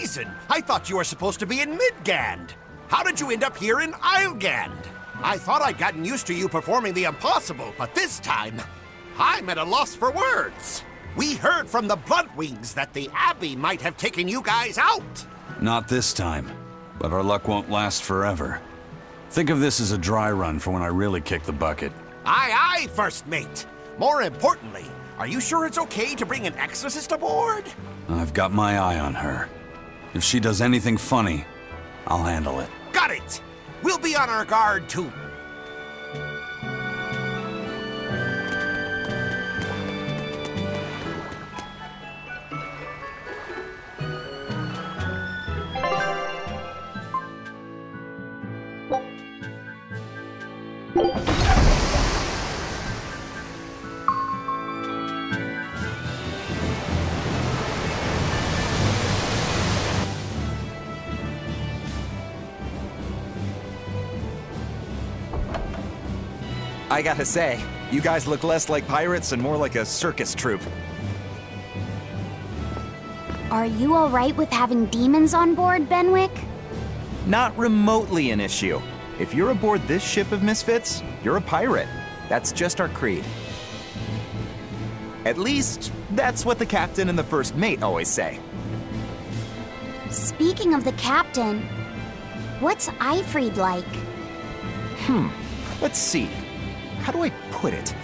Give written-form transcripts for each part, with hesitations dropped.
reason. I thought you were supposed to be in Midgand. How did you end up here in Islegand? I thought I'd gotten used to you performing the impossible, but this time, I'm at a loss for words. We heard from the Bloodwings that the Abbey might have taken you guys out. Not this time, but our luck won't last forever. Think of this as a dry run for when I really kick the bucket. Aye, aye, First Mate. More importantly, are you sure it's okay to bring an exorcist aboard? I've got my eye on her. If she does anything funny, I'll handle it. Got it! We'll be on our guard, too. I gotta say, you guys look less like pirates and more like a circus troupe. Are you alright with having demons on board, Benwick? Not remotely an issue. If you're aboard this ship of misfits, you're a pirate. That's just our creed. At least, that's what the captain and the first mate always say. Speaking of the captain, what's Eifried like? Let's see. How do I put it?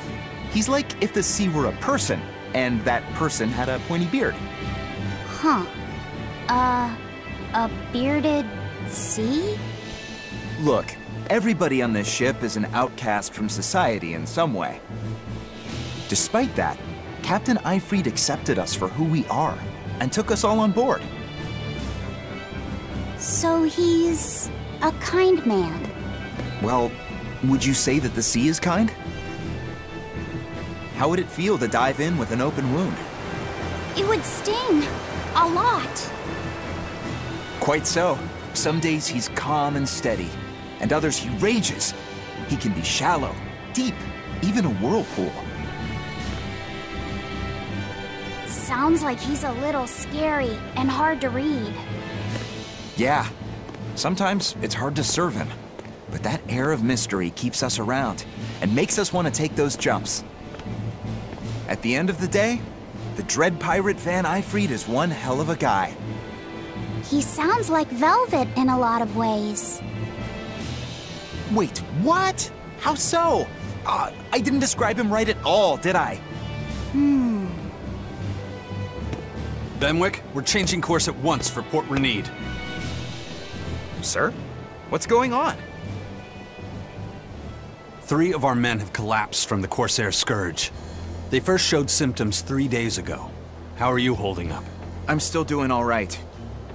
He's like if the sea were a person, and that person had a pointy beard. Huh. A bearded sea? Look, everybody on this ship is an outcast from society in some way. Despite that, Captain Eifried accepted us for who we are, and took us all on board. So he's a kind man. Well, would you say that the sea is kind? How would it feel to dive in with an open wound? It would sting. A lot. Quite so. Some days he's calm and steady, and others he rages. He can be shallow, deep, even a whirlpool. Sounds like he's a little scary and hard to read. Yeah, sometimes it's hard to serve him. But that air of mystery keeps us around and makes us want to take those jumps. At the end of the day, the dread pirate Van Eifried is one hell of a guy. He sounds like Velvet in a lot of ways. Wait, what? How so? I didn't describe him right at all, did I? Benwick, we're changing course at once for Port Renede. Sir? What's going on? 3 of our men have collapsed from the Corsair Scourge. They first showed symptoms 3 days ago. How are you holding up? I'm still doing all right.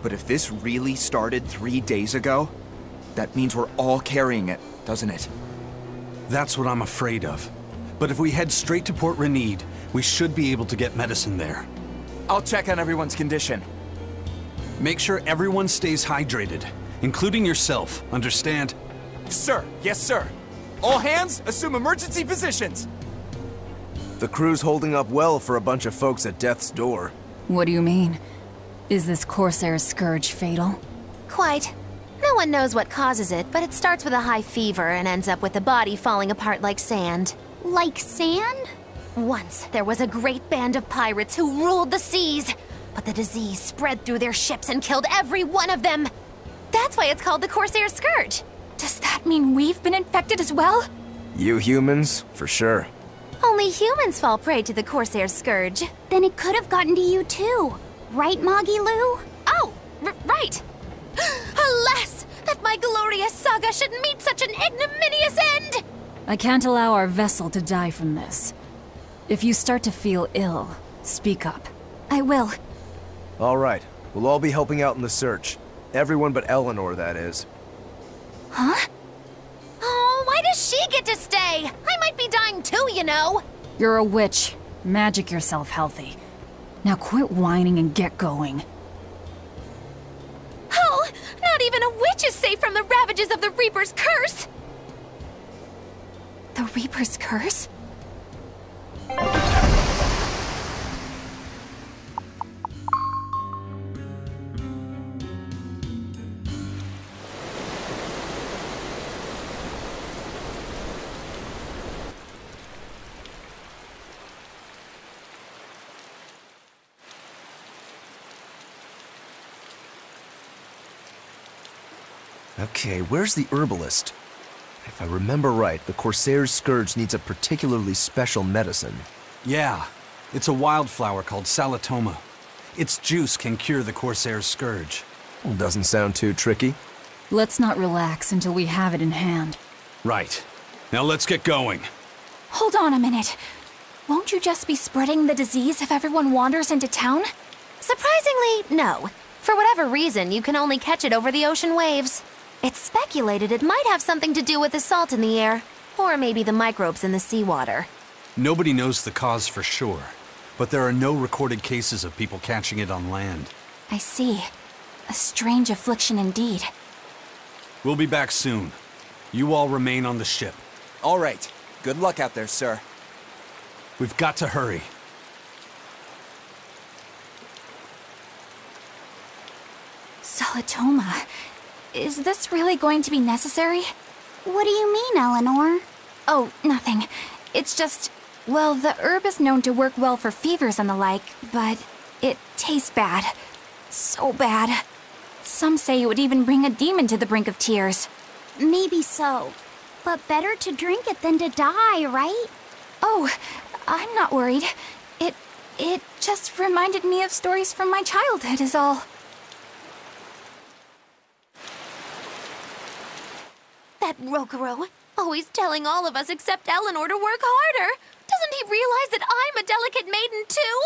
But if this really started 3 days ago, that means we're all carrying it, doesn't it? That's what I'm afraid of. But if we head straight to Port Renede, we should be able to get medicine there. I'll check on everyone's condition. Make sure everyone stays hydrated, including yourself, understand? Sir, yes sir. All hands, assume emergency positions! The crew's holding up well for a bunch of folks at death's door. What do you mean? Is this Corsair's Scourge fatal? Quite. No one knows what causes it, but it starts with a high fever and ends up with the body falling apart like sand. Like sand? Once, there was a great band of pirates who ruled the seas, but the disease spread through their ships and killed every one of them. That's why it's called the Corsair Scourge. Does that mean we've been infected as well? You humans, for sure. Only humans fall prey to the Corsair Scourge. Then it could have gotten to you too. Right, Moggy Lou? Oh, right. Alas, that my glorious saga should meet such an ignominious end! I can't allow our vessel to die from this. If you start to feel ill, speak up. I will. All right, we'll all be helping out in the search. Everyone but Eleanor, that is. Huh? Oh, why does she get to stay? I might be dying too, you know. You're a witch. Magic yourself healthy. Now quit whining and get going. Oh, not even a witch is safe from the ravages of the Reaper's curse! The Reaper's curse? Okay, where's the herbalist? If I remember right, the Corsair's Scourge needs a particularly special medicine. Yeah, it's a wildflower called Salatoma. Its juice can cure the Corsair's Scourge. Well, doesn't sound too tricky. Let's not relax until we have it in hand. Right. Now let's get going. Hold on a minute. Won't you just be spreading the disease if everyone wanders into town? Surprisingly, no. For whatever reason, you can only catch it over the ocean waves. It's speculated it might have something to do with the salt in the air, or maybe the microbes in the seawater. Nobody knows the cause for sure, but there are no recorded cases of people catching it on land. I see. A strange affliction indeed. We'll be back soon. You all remain on the ship. All right. Good luck out there, sir. We've got to hurry. Salatoma. Is this really going to be necessary? What do you mean, Eleanor? Oh, nothing. It's just, well, the herb is known to work well for fevers and the like, but it tastes bad. So bad. Some say it would even bring a demon to the brink of tears. Maybe so. But better to drink it than to die, right? Oh, I'm not worried. It just reminded me of stories from my childhood is all. That Rokuro, always telling all of us except Eleanor to work harder. Doesn't he realize that I'm a delicate maiden too?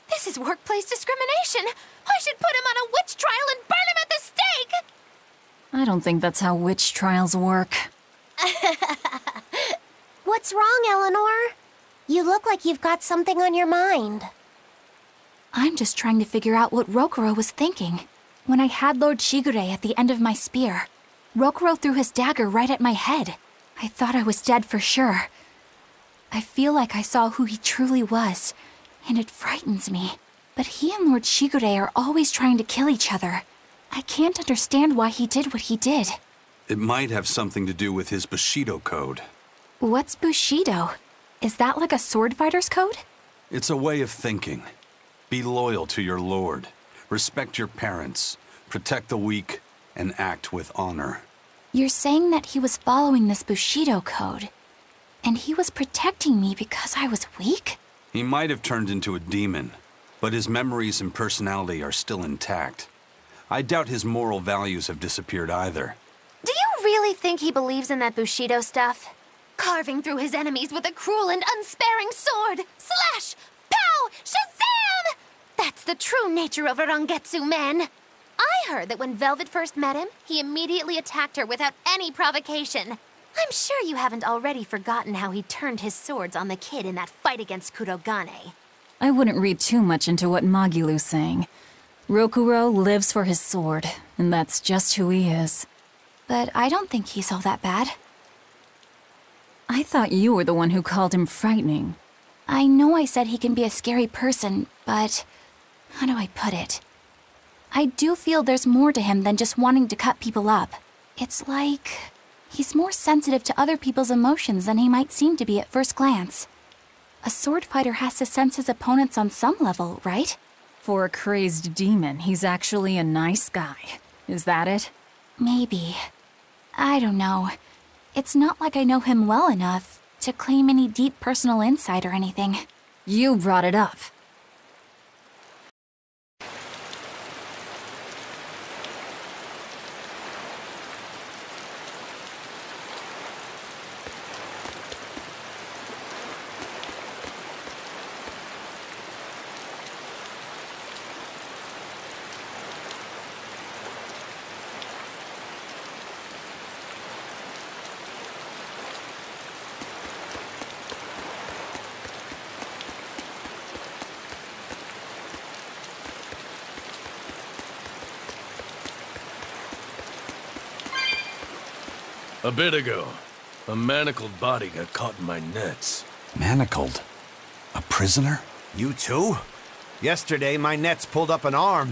This is workplace discrimination. I should put him on a witch trial and burn him at the stake! I don't think that's how witch trials work. What's wrong, Eleanor? You look like you've got something on your mind. I'm just trying to figure out what Rokuro was thinking. When I had Lord Shigure at the end of my spear, Rokuro threw his dagger right at my head. I thought I was dead for sure. I feel like I saw who he truly was, and it frightens me. But he and Lord Shigure are always trying to kill each other. I can't understand why he did what he did. It might have something to do with his Bushido code. What's Bushido? Is that like a sword fighter's code? It's a way of thinking. Be loyal to your lord. Respect your parents. Protect the weak. And act with honor. You're saying that he was following this Bushido code, and he was protecting me because I was weak? He might have turned into a demon, but his memories and personality are still intact. I doubt his moral values have disappeared either. Do you really think he believes in that Bushido stuff? Carving through his enemies with a cruel and unsparing sword! Slash! Pow! Shazam! That's the true nature of a Rangetsu man! I heard that when Velvet first met him, he immediately attacked her without any provocation. I'm sure you haven't already forgotten how he turned his swords on the kid in that fight against Kurogane. I wouldn't read too much into what Magilu's saying. Rokuro lives for his sword, and that's just who he is. But I don't think he's all that bad. I thought you were the one who called him frightening. I know I said he can be a scary person, but how do I put it? I do feel there's more to him than just wanting to cut people up. It's like he's more sensitive to other people's emotions than he might seem to be at first glance. A sword fighter has to sense his opponents on some level, right? For a crazed demon, he's actually a nice guy. Is that it? Maybe. I don't know. It's not like I know him well enough to claim any deep personal insight or anything. You brought it up. A bit ago, a manacled body got caught in my nets. Manacled? A prisoner? You too? Yesterday, my nets pulled up an arm.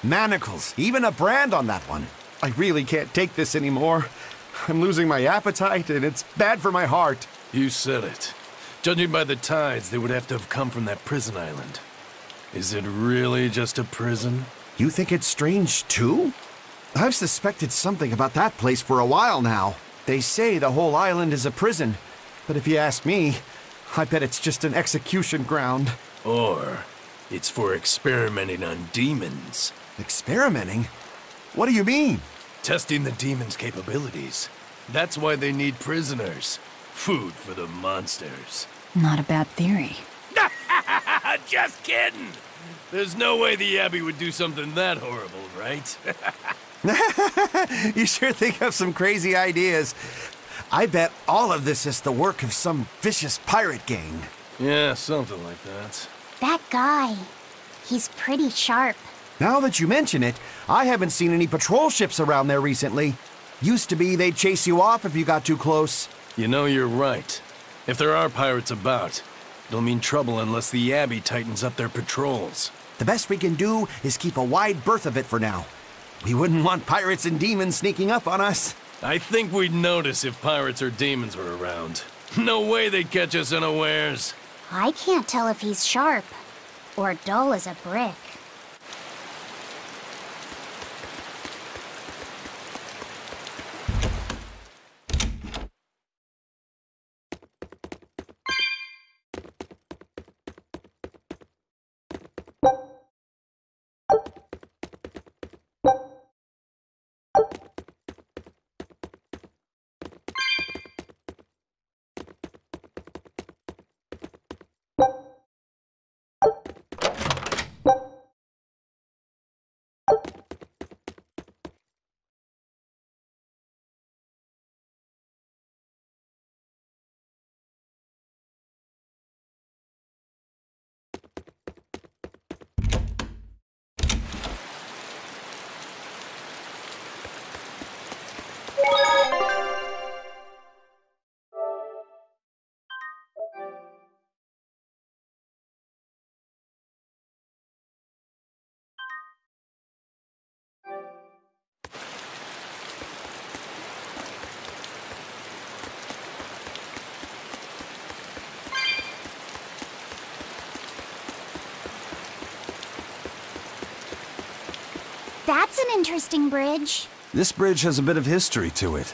Manacles, even a brand on that one. I really can't take this anymore. I'm losing my appetite, and it's bad for my heart. You said it. Judging by the tides, they would have to have come from that prison island. Is it really just a prison? You think it's strange, too? I've suspected something about that place for a while now. They say the whole island is a prison, but if you ask me, I bet it's just an execution ground. Or it's for experimenting on demons. Experimenting? What do you mean? Testing the demons' capabilities. That's why they need prisoners. Food for the monsters. Not a bad theory. Just kidding! There's no way the Abbey would do something that horrible, right? You sure think of some crazy ideas. I bet all of this is the work of some vicious pirate gang. Yeah, something like that. That guy, he's pretty sharp. Now that you mention it, I haven't seen any patrol ships around there recently. Used to be they'd chase you off if you got too close. You know, you're right. If there are pirates about, it'll mean trouble unless the Abbey tightens up their patrols. The best we can do is keep a wide berth of it for now. We wouldn't want pirates and demons sneaking up on us. I think we'd notice if pirates or demons were around. No way they'd catch us unawares. I can't tell if he's sharp or dull as a brick. That's an interesting bridge. This bridge has a bit of history to it.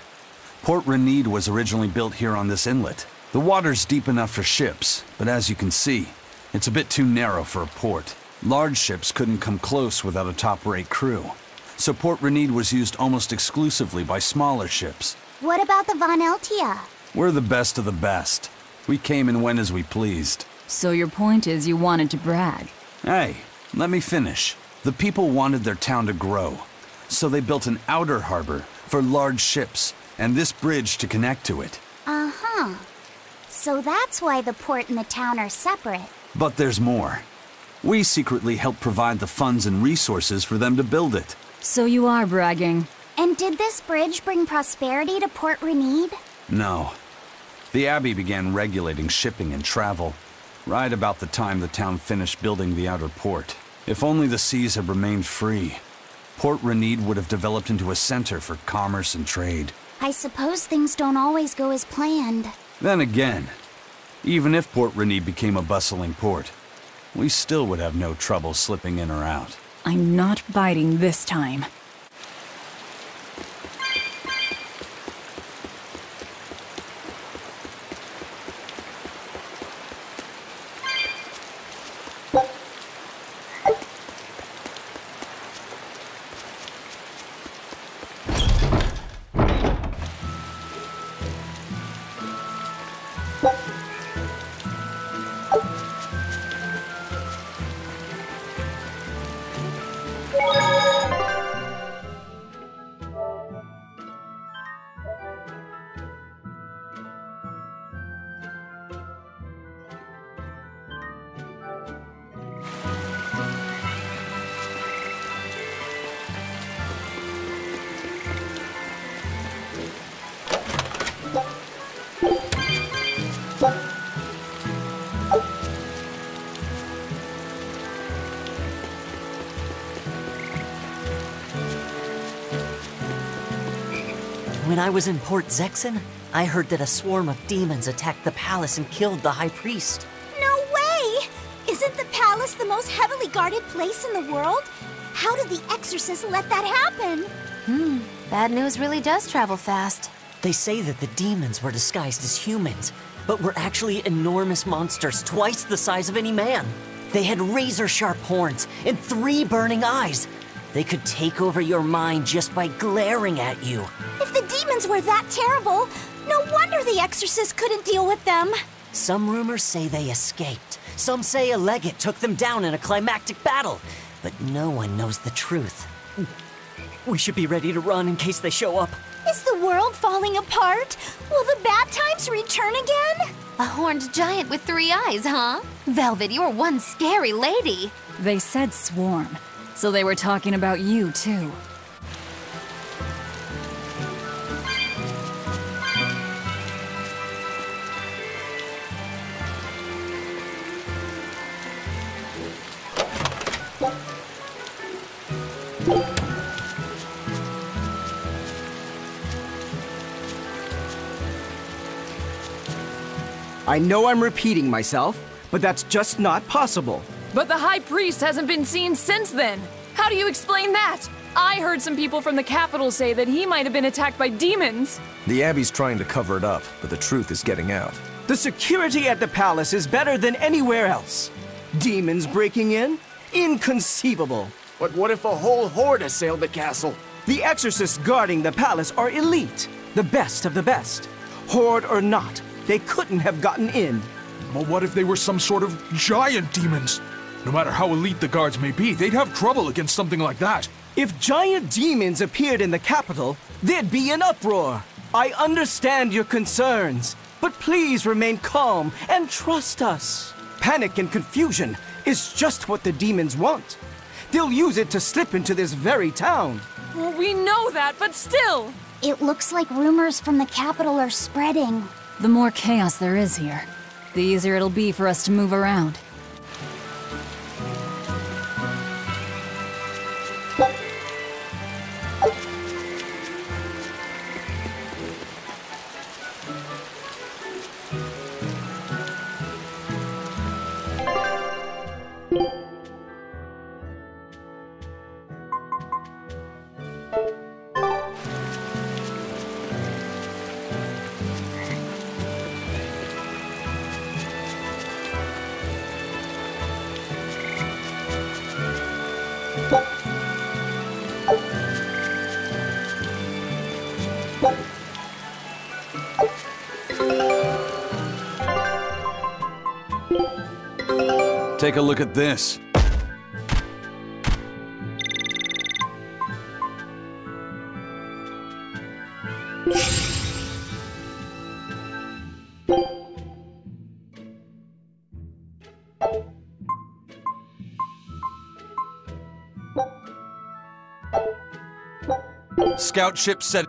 Port Renede was originally built here on this inlet. The water's deep enough for ships, but as you can see, it's a bit too narrow for a port. Large ships couldn't come close without a top-rate crew. So Port Renede was used almost exclusively by smaller ships. What about the Von Eltia? We're the best of the best. We came and went as we pleased. So your point is you wanted to brag. Hey, let me finish. The people wanted their town to grow, so they built an outer harbor for large ships, and this bridge to connect to it. Uh-huh. So that's why the port and the town are separate. But there's more. We secretly helped provide the funds and resources for them to build it. So you are bragging. And did this bridge bring prosperity to Port Renede? No. The Abbey began regulating shipping and travel, right about the time the town finished building the outer port. If only the seas had remained free, Port Renede would have developed into a center for commerce and trade. I suppose things don't always go as planned. Then again, even if Port Renede became a bustling port, we still would have no trouble slipping in or out. I'm not biting this time. When I was in Port Zexen, I heard that a swarm of demons attacked the palace and killed the High Priest. No way! Isn't the palace the most heavily guarded place in the world? How did the exorcists let that happen? Bad news really does travel fast. They say that the demons were disguised as humans, but were actually enormous monsters twice the size of any man. They had razor-sharp horns and 3 burning eyes. They could take over your mind just by glaring at you. If the demons were that terrible, no wonder the exorcist couldn't deal with them. Some rumors say they escaped. Some say a legate took them down in a climactic battle. But no one knows the truth. We should be ready to run in case they show up. Is the world falling apart? Will the bad times return again? A horned giant with 3 eyes, huh? Velvet, you're one scary lady. They said swarm, so they were talking about you, too. I know I'm repeating myself, but that's just not possible. But the High Priest hasn't been seen since then. How do you explain that? I heard some people from the capital say that he might have been attacked by demons. The Abbey's trying to cover it up, but the truth is getting out. The security at the palace is better than anywhere else. Demons breaking in? Inconceivable. But what if a whole horde assailed the castle? The exorcists guarding the palace are elite, the best of the best. Horde or not, they couldn't have gotten in. But what if they were some sort of giant demons? No matter how elite the guards may be, they'd have trouble against something like that. If giant demons appeared in the capital, there'd be an uproar. I understand your concerns, but please remain calm and trust us. Panic and confusion is just what the demons want. They'll use it to slip into this very town. Well, we know that, but still. It looks like rumors from the capital are spreading. The more chaos there is here, the easier it'll be for us to move around. Take a look at this. Scout ship set.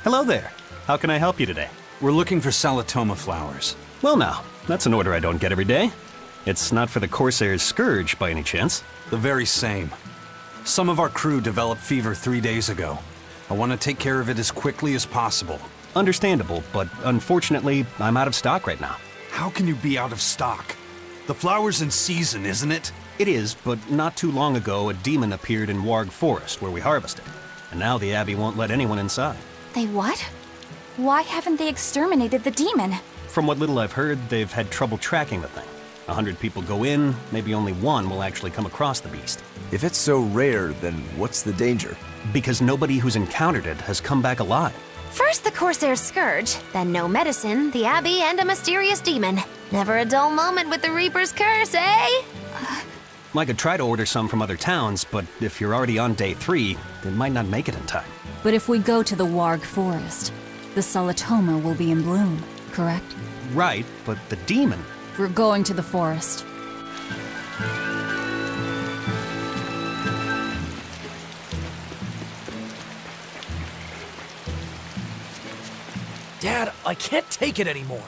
Hello there. How can I help you today? We're looking for Salatoma flowers. Well now, that's an order I don't get every day. It's not for the Corsair's Scourge by any chance? The very same. Some of our crew developed fever 3 days ago. I want to take care of it as quickly as possible. Understandable, but unfortunately, I'm out of stock right now. How can you be out of stock? The flower's in season, isn't it? It is, but not too long ago, a demon appeared in Warg Forest, where we harvested. And now the Abbey won't let anyone inside. They what? Why haven't they exterminated the demon? From what little I've heard, they've had trouble tracking the thing. 100 people go in, maybe only one will actually come across the beast. If it's so rare, then what's the danger? Because nobody who's encountered it has come back alive. First the Corsair's Scourge, then no medicine, the Abbey, and a mysterious demon. Never a dull moment with the Reaper's Curse, eh? I could try to order some from other towns, but if you're already on day 3, they might not make it in time. But if we go to the Warg Forest, the Solatoma will be in bloom, correct? Right, but the demon... We're going to the forest. Dad, I can't take it anymore.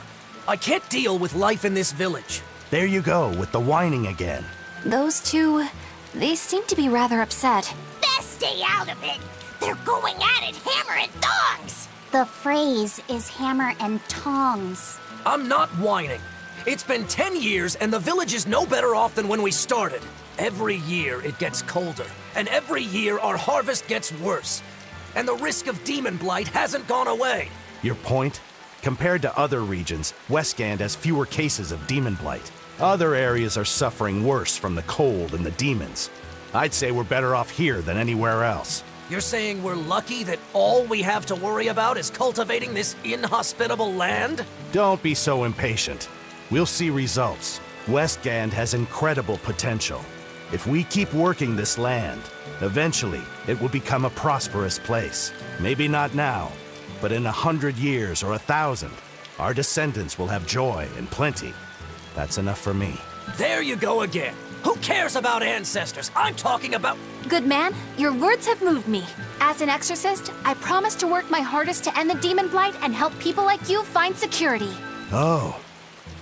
I can't deal with life in this village. There you go, with the whining again. Those two, they seem to be rather upset. Best stay out of it. They're going at it hammer and tongs. The phrase is hammer and tongs. I'm not whining. It's been 10 years and the village is no better off than when we started. Every year it gets colder, and every year our harvest gets worse. And the risk of demon blight hasn't gone away. Your point? Compared to other regions, Westgand has fewer cases of demon blight. Other areas are suffering worse from the cold and the demons. I'd say we're better off here than anywhere else. You're saying we're lucky that all we have to worry about is cultivating this inhospitable land? Don't be so impatient. We'll see results. Westgand has incredible potential. If we keep working this land, eventually it will become a prosperous place. Maybe not now, but in 100 years or 1,000, our descendants will have joy and plenty. That's enough for me. There you go again. Who cares about ancestors? I'm talking about... Good man, your words have moved me. As an exorcist, I promise to work my hardest to end the demon blight and help people like you find security. Oh,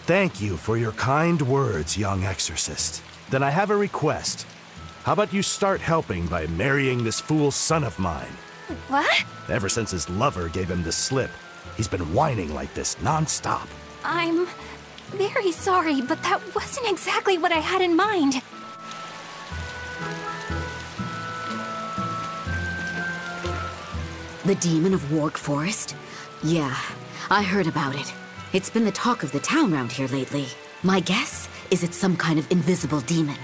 thank you for your kind words, young exorcist. Then I have a request. How about you start helping by marrying this fool's son of mine? What? Ever since his lover gave him the slip, he's been whining like this non-stop. I'm very sorry, but that wasn't exactly what I had in mind. The demon of Warg Forest? Yeah, I heard about it. It's been the talk of the town round here lately. My guess is it's some kind of invisible demon.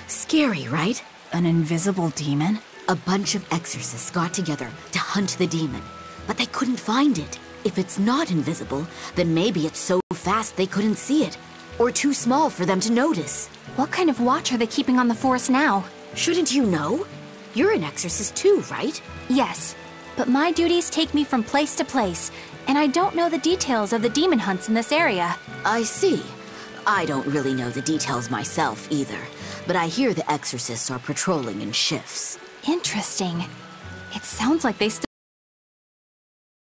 Scary, right? An invisible demon? A bunch of exorcists got together to hunt the demon, but they couldn't find it. If it's not invisible, then maybe it's so fast they couldn't see it, or too small for them to notice. What kind of watch are they keeping on the forest now? Shouldn't you know? You're an exorcist too, right? Yes, but my duties take me from place to place, and I don't know the details of the demon hunts in this area. I see. I don't really know the details myself either, but I hear the exorcists are patrolling in shifts. Interesting. It sounds like they still